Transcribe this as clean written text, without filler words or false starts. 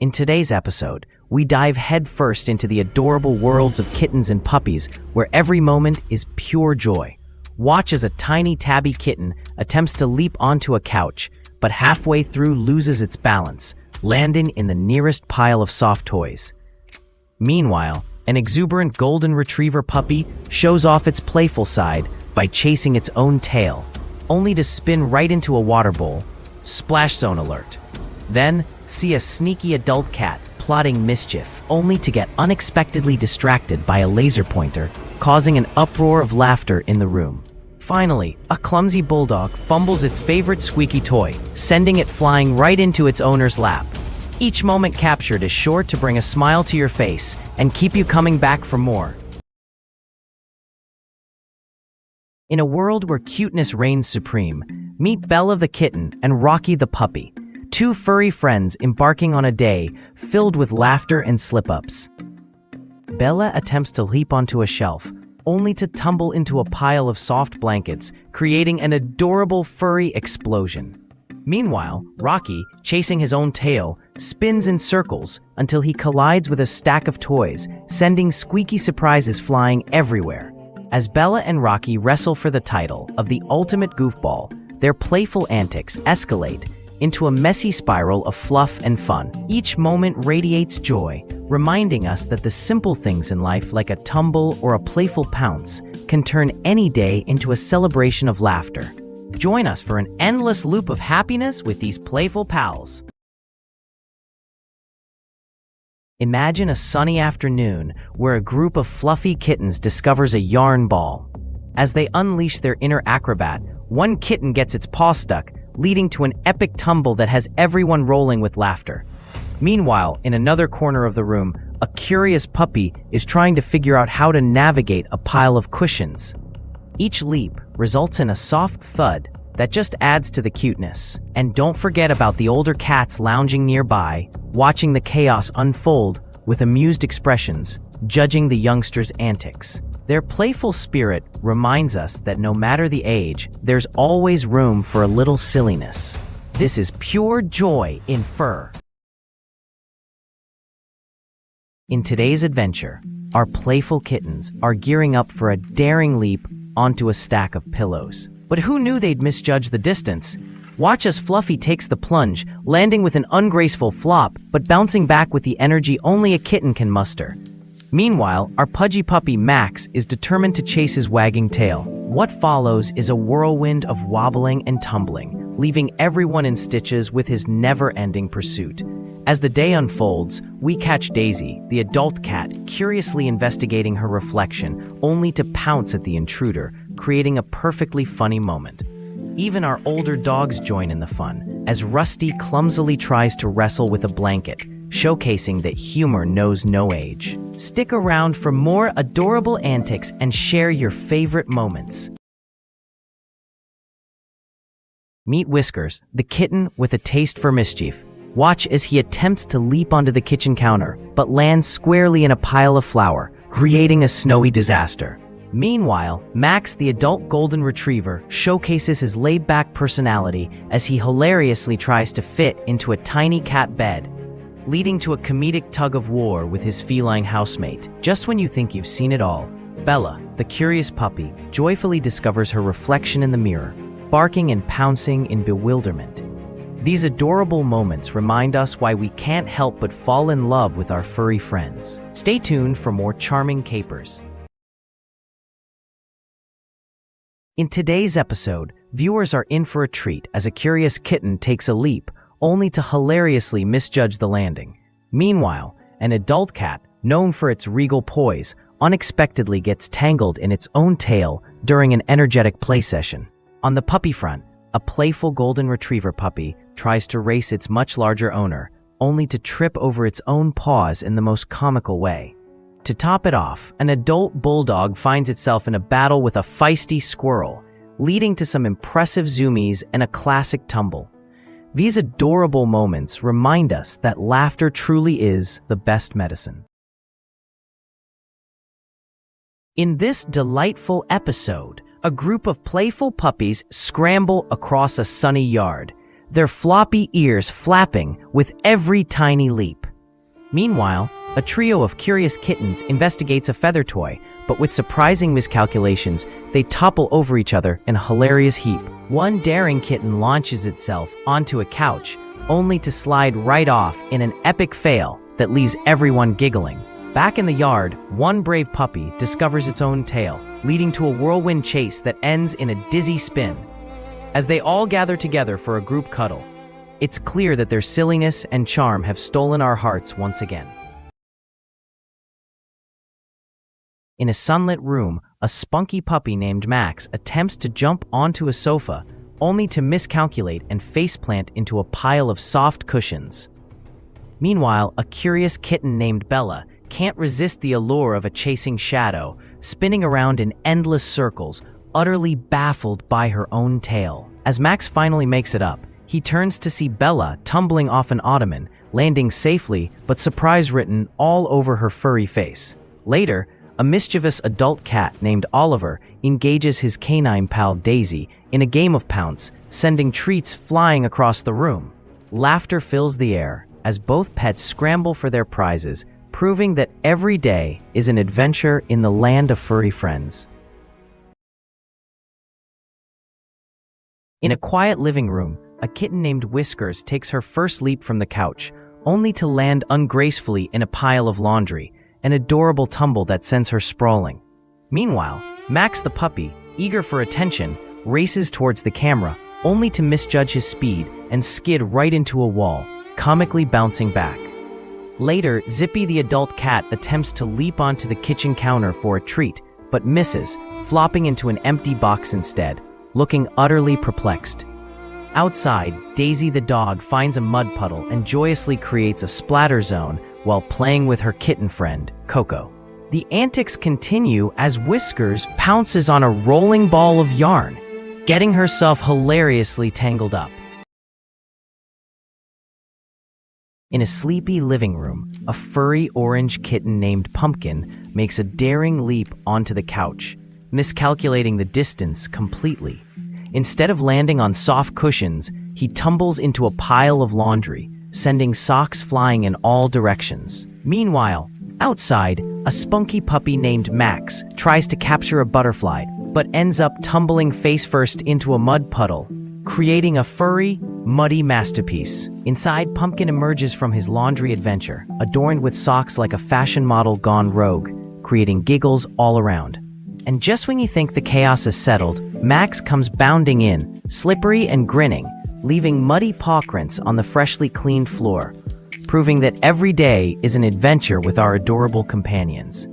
In today's episode, we dive headfirst into the adorable worlds of kittens and puppies, where every moment is pure joy. Watch as a tiny tabby kitten attempts to leap onto a couch, but halfway through loses its balance, landing in the nearest pile of soft toys. Meanwhile, an exuberant golden retriever puppy shows off its playful side by chasing its own tail, only to spin right into a water bowl. Splash zone alert. Then, see a sneaky adult cat plotting mischief, only to get unexpectedly distracted by a laser pointer, causing an uproar of laughter in the room. Finally, a clumsy bulldog fumbles its favorite squeaky toy, sending it flying right into its owner's lap. Each moment captured is sure to bring a smile to your face and keep you coming back for more. In a world where cuteness reigns supreme, meet Bella the kitten and Rocky the puppy, two furry friends embarking on a day filled with laughter and slip-ups. Bella attempts to leap onto a shelf, only to tumble into a pile of soft blankets, creating an adorable furry explosion. Meanwhile, Rocky, chasing his own tail, spins in circles until he collides with a stack of toys, sending squeaky surprises flying everywhere. As Bella and Rocky wrestle for the title of the ultimate goofball, their playful antics escalate into a messy spiral of fluff and fun. Each moment radiates joy, reminding us that the simple things in life, like a tumble or a playful pounce, can turn any day into a celebration of laughter. Join us for an endless loop of happiness with these playful pals. Imagine a sunny afternoon where a group of fluffy kittens discovers a yarn ball. As they unleash their inner acrobat, one kitten gets its paw stuck, leading to an epic tumble that has everyone rolling with laughter. Meanwhile, in another corner of the room, a curious puppy is trying to figure out how to navigate a pile of cushions. Each leap results in a soft thud that just adds to the cuteness. And don't forget about the older cats lounging nearby, watching the chaos unfold with amused expressions, judging the youngsters' antics. Their playful spirit reminds us that no matter the age, there's always room for a little silliness. This is pure joy in fur. In today's adventure, our playful kittens are gearing up for a daring leap onto a stack of pillows. But who knew they'd misjudge the distance? Watch as Fluffy takes the plunge, landing with an ungraceful flop, but bouncing back with the energy only a kitten can muster. Meanwhile, our pudgy puppy Max is determined to chase his wagging tail. What follows is a whirlwind of wobbling and tumbling, leaving everyone in stitches with his never-ending pursuit. As the day unfolds, we catch Daisy, the adult cat, curiously investigating her reflection, only to pounce at the intruder, creating a perfectly funny moment. Even our older dogs join in the fun, as Rusty clumsily tries to wrestle with a blanket, showcasing that humor knows no age. Stick around for more adorable antics and share your favorite moments. Meet Whiskers, the kitten with a taste for mischief. Watch as he attempts to leap onto the kitchen counter, but lands squarely in a pile of flour, creating a snowy disaster. Meanwhile, Max, the adult golden retriever, showcases his laid-back personality as he hilariously tries to fit into a tiny cat bed, leading to a comedic tug-of-war with his feline housemate. Just when you think you've seen it all, Bella, the curious puppy, joyfully discovers her reflection in the mirror, barking and pouncing in bewilderment. These adorable moments remind us why we can't help but fall in love with our furry friends. Stay tuned for more charming capers. In today's episode, viewers are in for a treat as a curious kitten takes a leap, only to hilariously misjudge the landing. Meanwhile, an adult cat, known for its regal poise, unexpectedly gets tangled in its own tail during an energetic play session. On the puppy front, a playful golden retriever puppy tries to race its much larger owner, only to trip over its own paws in the most comical way. To top it off, an adult bulldog finds itself in a battle with a feisty squirrel, leading to some impressive zoomies and a classic tumble. These adorable moments remind us that laughter truly is the best medicine. In this delightful episode, a group of playful puppies scramble across a sunny yard, their floppy ears flapping with every tiny leap. Meanwhile, a trio of curious kittens investigates a feather toy, but with surprising miscalculations, they topple over each other in a hilarious heap. One daring kitten launches itself onto a couch, only to slide right off in an epic fail that leaves everyone giggling. Back in the yard, one brave puppy discovers its own tail, leading to a whirlwind chase that ends in a dizzy spin. As they all gather together for a group cuddle, it's clear that their silliness and charm have stolen our hearts once again. In a sunlit room, a spunky puppy named Max attempts to jump onto a sofa, only to miscalculate and faceplant into a pile of soft cushions. Meanwhile, a curious kitten named Bella can't resist the allure of a chasing shadow, spinning around in endless circles, utterly baffled by her own tail. As Max finally makes it up, he turns to see Bella tumbling off an ottoman, landing safely but surprise written all over her furry face. Later, a mischievous adult cat named Oliver engages his canine pal Daisy in a game of pounce, sending treats flying across the room. Laughter fills the air as both pets scramble for their prizes, proving that every day is an adventure in the land of furry friends. In a quiet living room, a kitten named Whiskers takes her first leap from the couch, only to land ungracefully in a pile of laundry, an adorable tumble that sends her sprawling. Meanwhile, Max the puppy, eager for attention, races towards the camera, only to misjudge his speed and skid right into a wall, comically bouncing back. Later, Zippy the adult cat attempts to leap onto the kitchen counter for a treat, but misses, flopping into an empty box instead, looking utterly perplexed. Outside, Daisy the dog finds a mud puddle and joyously creates a splatter zone while playing with her kitten friend, Coco. The antics continue as Whiskers pounces on a rolling ball of yarn, getting herself hilariously tangled up. In a sleepy living room, a furry orange kitten named Pumpkin makes a daring leap onto the couch, miscalculating the distance completely. Instead of landing on soft cushions, he tumbles into a pile of laundry, sending socks flying in all directions. Meanwhile, outside, a spunky puppy named Max tries to capture a butterfly, but ends up tumbling face-first into a mud puddle, creating a furry, muddy masterpiece. Inside, Pumpkin emerges from his laundry adventure, adorned with socks like a fashion model gone rogue, creating giggles all around. And just when you think the chaos is settled, Max comes bounding in, slippery and grinning, leaving muddy paw prints on the freshly cleaned floor, proving that every day is an adventure with our adorable companions.